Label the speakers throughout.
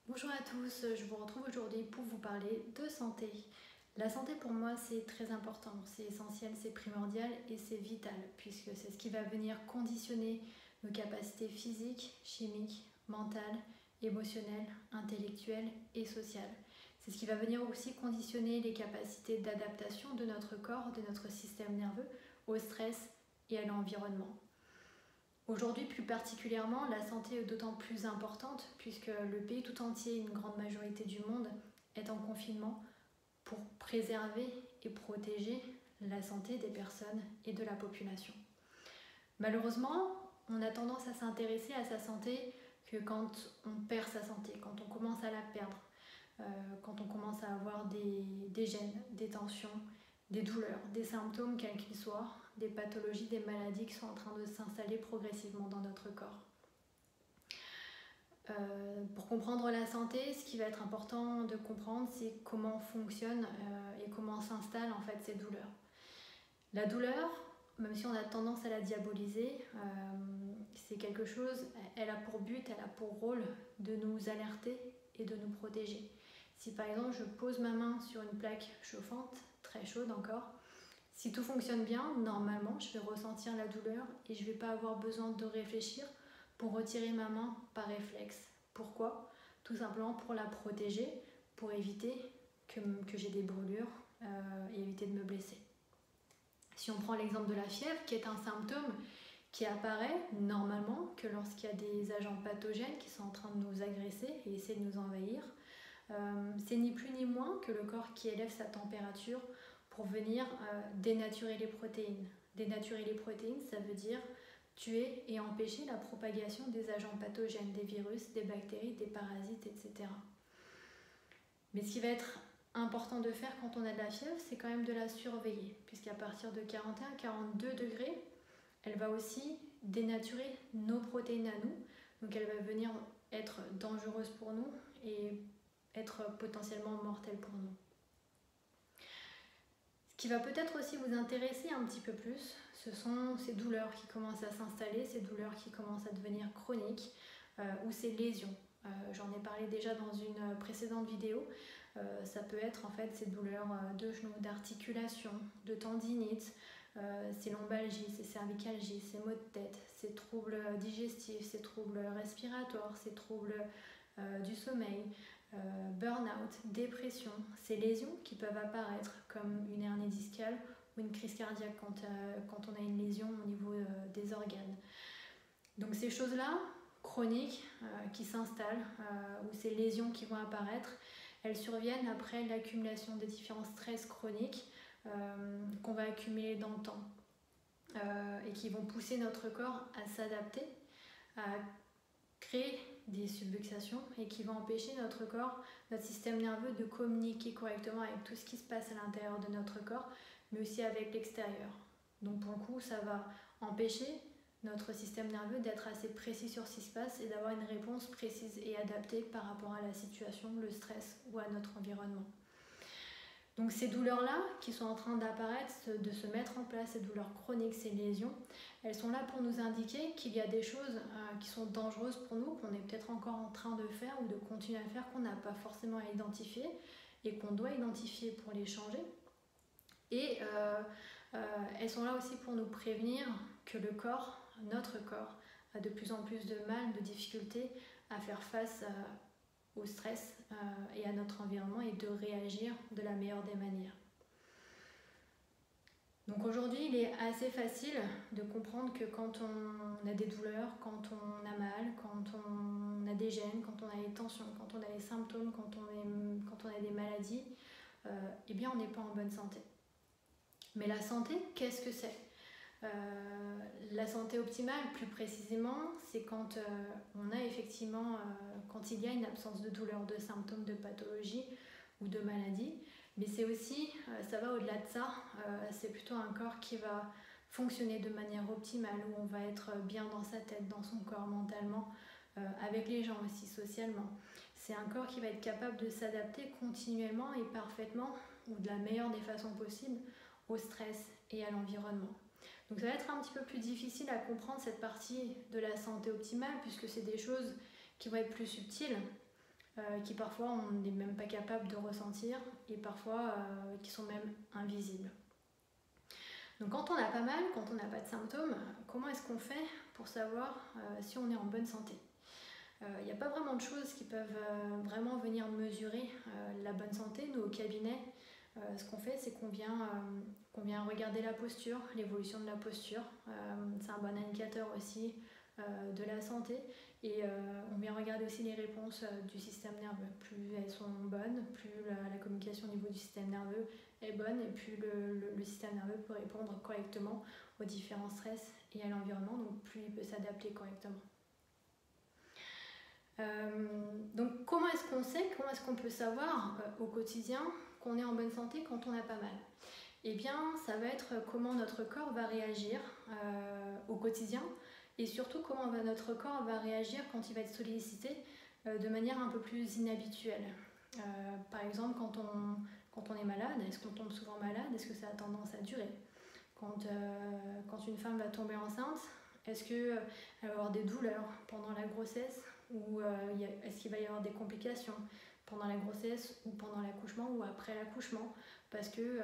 Speaker 1: Bonjour à tous, je vous retrouve aujourd'hui pour vous parler de santé. La santé pour moi c'est très important, c'est essentiel, c'est primordial et c'est vital puisque c'est ce qui va venir conditionner nos capacités physiques, chimiques, mentales, émotionnelles, intellectuelles et sociales. C'est ce qui va venir aussi conditionner les capacités d'adaptation de notre corps, de notre système nerveux au stress et à l'environnement. Aujourd'hui, plus particulièrement, la santé est d'autant plus importante puisque le pays tout entier, une grande majorité du monde, est en confinement pour préserver et protéger la santé des personnes et de la population. Malheureusement, on a tendance à s'intéresser à sa santé que quand on perd sa santé, quand on commence à la perdre, quand on commence à avoir des gènes, des tensions, des douleurs, des symptômes quels qu'ils soient, des pathologies, des maladies qui sont en train de s'installer progressivement dans notre corps. Pour comprendre la santé, ce qui va être important de comprendre, c'est comment fonctionnent et comment s'installent en fait ces douleurs. La douleur, même si on a tendance à la diaboliser, c'est quelque chose, elle a pour but, elle a pour rôle de nous alerter et de nous protéger. Si par exemple je pose ma main sur une plaque chauffante, très chaude encore, si tout fonctionne bien, normalement je vais ressentir la douleur et je ne vais pas avoir besoin de réfléchir pour retirer ma main par réflexe. Pourquoi ? Tout simplement pour la protéger, pour éviter que j'ai des brûlures et éviter de me blesser. Si on prend l'exemple de la fièvre, qui est un symptôme qui apparaît normalement que lorsqu'il y a des agents pathogènes qui sont en train de nous agresser et essayer de nous envahir, c'est ni plus ni moins que le corps qui élève sa température pour venir dénaturer les protéines. Dénaturer les protéines, ça veut dire tuer et empêcher la propagation des agents pathogènes, des virus, des bactéries, des parasites, etc. Mais ce qui va être important de faire quand on a de la fièvre, c'est quand même de la surveiller, puisqu'à partir de 41-42 degrés, elle va aussi dénaturer nos protéines à nous, donc elle va venir être dangereuse pour nous et être potentiellement mortelle pour nous. Ce qui va peut-être aussi vous intéresser un petit peu plus, ce sont ces douleurs qui commencent à s'installer, ces douleurs qui commencent à devenir chroniques ou ces lésions. J'en ai parlé déjà dans une précédente vidéo. Ça peut être en fait ces douleurs de genoux, d'articulation, de tendinite, ces lombalgies, ces cervicalgies, ces maux de tête, ces troubles digestifs, ces troubles respiratoires, ces troubles du sommeil, burn-out, dépression, ces lésions qui peuvent apparaître comme une hernie discale ou une crise cardiaque quand on a une lésion au niveau des organes. Donc ces choses-là, chroniques, qui s'installent, ou ces lésions qui vont apparaître, elles surviennent après l'accumulation des différents stress chroniques qu'on va accumuler dans le temps et qui vont pousser notre corps à s'adapter, à créer des subluxations et qui vont empêcher notre corps, notre système nerveux de communiquer correctement avec tout ce qui se passe à l'intérieur de notre corps, mais aussi avec l'extérieur. Donc pour le coup, ça va empêcher notre système nerveux d'être assez précis sur ce qui se passe et d'avoir une réponse précise et adaptée par rapport à la situation, le stress ou à notre environnement. Donc ces douleurs-là qui sont en train d'apparaître, de se mettre en place, ces douleurs chroniques, ces lésions, elles sont là pour nous indiquer qu'il y a des choses qui sont dangereuses pour nous, qu'on est peut-être encore en train de faire ou de continuer à faire, qu'on n'a pas forcément à identifier et qu'on doit identifier pour les changer. Et elles sont là aussi pour nous prévenir que le corps, notre corps, a de plus en plus de mal, de difficultés à faire face au stress et à notre environnement et de réagir de la meilleure des manières. Donc aujourd'hui, il est assez facile de comprendre que quand on a des douleurs, quand on a mal, quand on a des gènes, quand on a des tensions, quand on a des symptômes, quand on a des maladies, eh bien on n'est pas en bonne santé. Mais la santé, qu'est-ce que c'est ? La santé optimale, plus précisément, c'est quand on a effectivement, quand il y a une absence de douleur, de symptômes, de pathologie ou de maladie, mais c'est aussi, ça va au-delà de ça, c'est plutôt un corps qui va fonctionner de manière optimale, où on va être bien dans sa tête, dans son corps, mentalement, avec les gens aussi, socialement. C'est un corps qui va être capable de s'adapter continuellement et parfaitement, ou de la meilleure des façons possibles, au stress et à l'environnement. Donc ça va être un petit peu plus difficile à comprendre cette partie de la santé optimale puisque c'est des choses qui vont être plus subtiles qui parfois on n'est même pas capable de ressentir et parfois qui sont même invisibles. Donc quand on a pas mal, quand on n'a pas de symptômes, comment est-ce qu'on fait pour savoir si on est en bonne santé ? Il n'y a pas vraiment de choses qui peuvent vraiment venir mesurer la bonne santé. Nous, au cabinet, ce qu'on fait, c'est qu'on vient regarder la posture, l'évolution de la posture. C'est un bon indicateur aussi de la santé. Et on vient regarder aussi les réponses du système nerveux. Plus elles sont bonnes, plus la communication au niveau du système nerveux est bonne et plus le système nerveux peut répondre correctement aux différents stress et à l'environnement, donc plus il peut s'adapter correctement. Donc comment est-ce qu'on sait, comment est-ce qu'on peut savoir au quotidien qu'on est en bonne santé quand on a pas mal ? Eh bien, ça va être comment notre corps va réagir au quotidien et surtout comment notre corps va réagir quand il va être sollicité de manière un peu plus inhabituelle. Par exemple, quand on est malade, est-ce qu'on tombe souvent malade ? Est-ce que ça a tendance à durer ? Quand une femme va tomber enceinte, est-ce qu'elle va avoir des douleurs pendant la grossesse ou est-ce qu'il va y avoir des complications pendant la grossesse ou pendant l'accouchement ou après l'accouchement parce que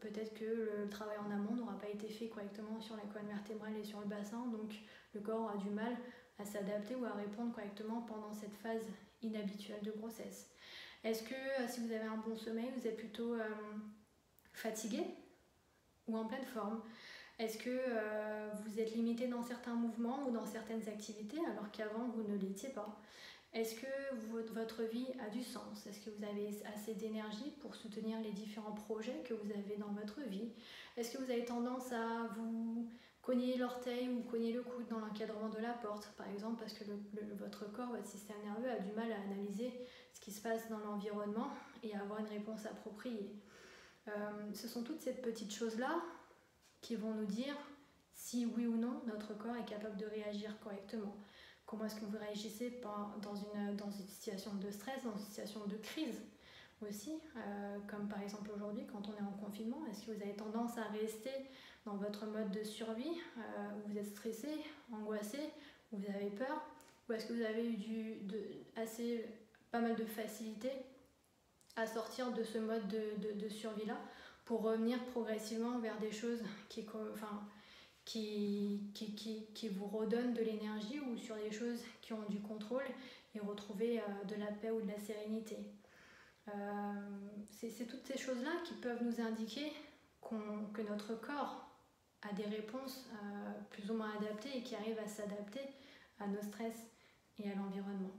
Speaker 1: peut-être que le travail en amont n'aura pas été fait correctement sur la colonne vertébrale et sur le bassin, donc le corps aura du mal à s'adapter ou à répondre correctement pendant cette phase inhabituelle de grossesse. Est-ce que si vous avez un bon sommeil, vous êtes plutôt fatigué ou en pleine forme ? Est-ce que vous êtes limité dans certains mouvements ou dans certaines activités alors qu'avant vous ne l'étiez pas ? Est-ce que votre vie a du sens ? Est-ce que vous avez assez d'énergie pour soutenir les différents projets que vous avez dans votre vie ? Est-ce que vous avez tendance à vous cogner l'orteil ou cogner le coude dans l'encadrement de la porte, par exemple, parce que votre corps, votre système nerveux a du mal à analyser ce qui se passe dans l'environnement et à avoir une réponse appropriée. Ce sont toutes ces petites choses-là qui vont nous dire si oui ou non notre corps est capable de réagir correctement. Comment est-ce que vous réagissez dans une situation de stress, dans une situation de crise aussi, comme par exemple aujourd'hui quand on est en confinement. Est-ce que vous avez tendance à rester dans votre mode de survie où vous êtes stressé, angoissé, où vous avez peur, ou est-ce que vous avez eu pas mal de facilité à sortir de ce mode de survie-là pour revenir progressivement vers des choses qui vous redonnent de l'énergie ou sur des choses qui ont du contrôle et retrouver de la paix ou de la sérénité. C'est toutes ces choses-là qui peuvent nous indiquer que notre corps a des réponses plus ou moins adaptées et qui arrive à s'adapter à nos stress et à l'environnement.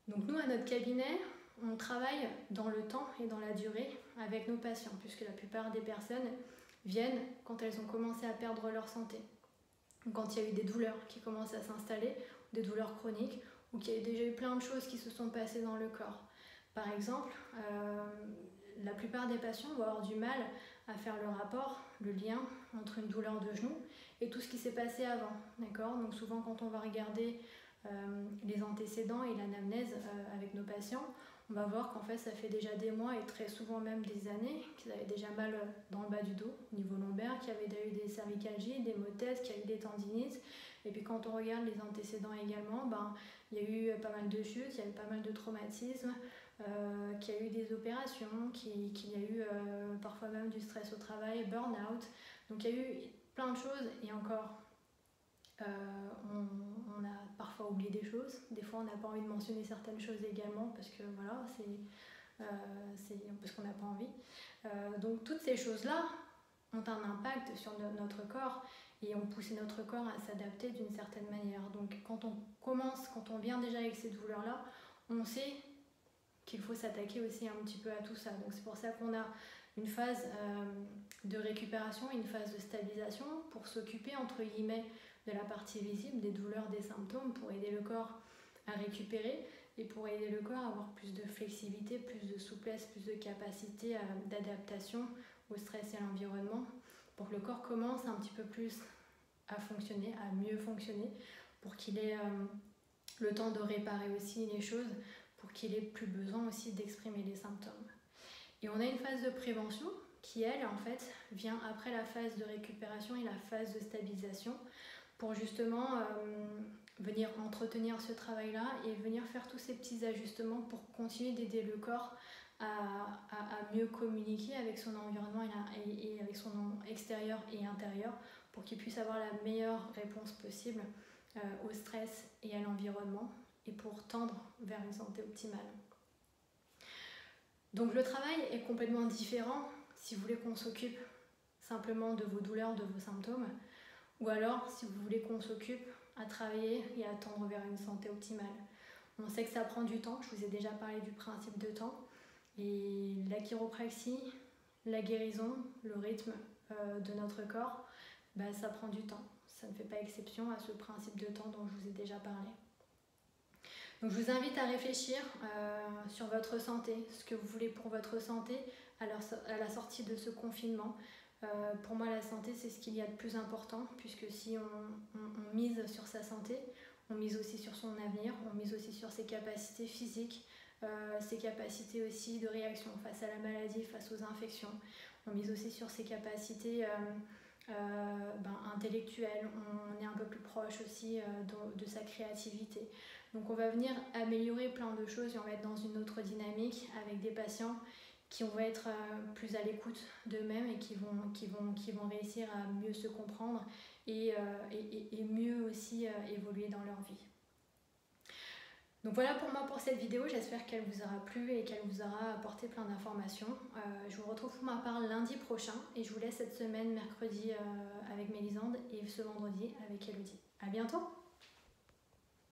Speaker 1: Donc nous, à notre cabinet, on travaille dans le temps et dans la durée avec nos patients, puisque la plupart des personnes viennent quand elles ont commencé à perdre leur santé, ou quand il y a eu des douleurs qui commencent à s'installer, des douleurs chroniques, ou qu'il y a déjà eu plein de choses qui se sont passées dans le corps. Par exemple, la plupart des patients vont avoir du mal à faire le rapport, le lien entre une douleur de genou et tout ce qui s'est passé avant. D'accord ? Donc souvent quand on va regarder les antécédents et l'anamnèse avec nos patients, on va voir qu'en fait ça fait déjà des mois et très souvent même des années qu'ils avaient déjà mal dans le bas du dos, au niveau lombaire, qu'il y avait déjà eu des cervicalgies, des maux de tête, qu'il y a eu des tendinites. Et puis quand on regarde les antécédents également, il y a eu pas mal de chutes, il y a eu pas mal de traumatismes, qu'il y a eu des opérations, qu'il y a eu parfois même du stress au travail, burn-out. Donc il y a eu plein de choses et encore, on a parfois oublié des choses. Des fois on n'a pas envie de mentionner certaines choses également parce que voilà, parce qu'on n'a pas envie. Donc toutes ces choses-là ont un impact sur notre corps et ont poussé notre corps à s'adapter d'une certaine manière. Donc quand on vient déjà avec ces douleurs-là, on sait qu'il faut s'attaquer aussi un petit peu à tout ça. Donc c'est pour ça qu'on a une phase de récupération et une phase de stabilisation pour s'occuper entre guillemets de la partie visible, des douleurs, des symptômes, pour aider le corps à récupérer et pour aider le corps à avoir plus de flexibilité, plus de souplesse, plus de capacité d'adaptation au stress et à l'environnement, pour que le corps commence un petit peu plus à fonctionner, à mieux fonctionner, pour qu'il ait le temps de réparer aussi les choses, pour qu'il ait plus besoin aussi d'exprimer les symptômes. Et on a une phase de prévention qui, elle, en fait, vient après la phase de récupération et la phase de stabilisation pour justement venir entretenir ce travail-là et venir faire tous ces petits ajustements pour continuer d'aider le corps à mieux communiquer avec son environnement et avec son extérieur et intérieur pour qu'il puisse avoir la meilleure réponse possible au stress et à l'environnement et pour tendre vers une santé optimale. Donc le travail est complètement différent si vous voulez qu'on s'occupe simplement de vos douleurs, de vos symptômes, ou alors si vous voulez qu'on s'occupe à travailler et à tendre vers une santé optimale. On sait que ça prend du temps, je vous ai déjà parlé du principe de temps, et la chiropraxie, la guérison, le rythme de notre corps, ça prend du temps. Ça ne fait pas exception à ce principe de temps dont je vous ai déjà parlé. Donc je vous invite à réfléchir sur votre santé, ce que vous voulez pour votre santé à la sortie de ce confinement. Pour moi, la santé, c'est ce qu'il y a de plus important, puisque si on mise sur sa santé, on mise aussi sur son avenir, on mise aussi sur ses capacités physiques, ses capacités aussi de réaction face à la maladie, face aux infections. On mise aussi sur ses capacités intellectuelles, on est un peu plus proche aussi de sa créativité. Donc on va venir améliorer plein de choses et on va être dans une autre dynamique avec des patients qui vont être plus à l'écoute d'eux-mêmes et qui vont réussir à mieux se comprendre et mieux aussi évoluer dans leur vie. Donc voilà pour moi pour cette vidéo, j'espère qu'elle vous aura plu et qu'elle vous aura apporté plein d'informations. Je vous retrouve pour ma part lundi prochain et je vous laisse cette semaine mercredi avec Mélisande et ce vendredi avec Elodie. À bientôt!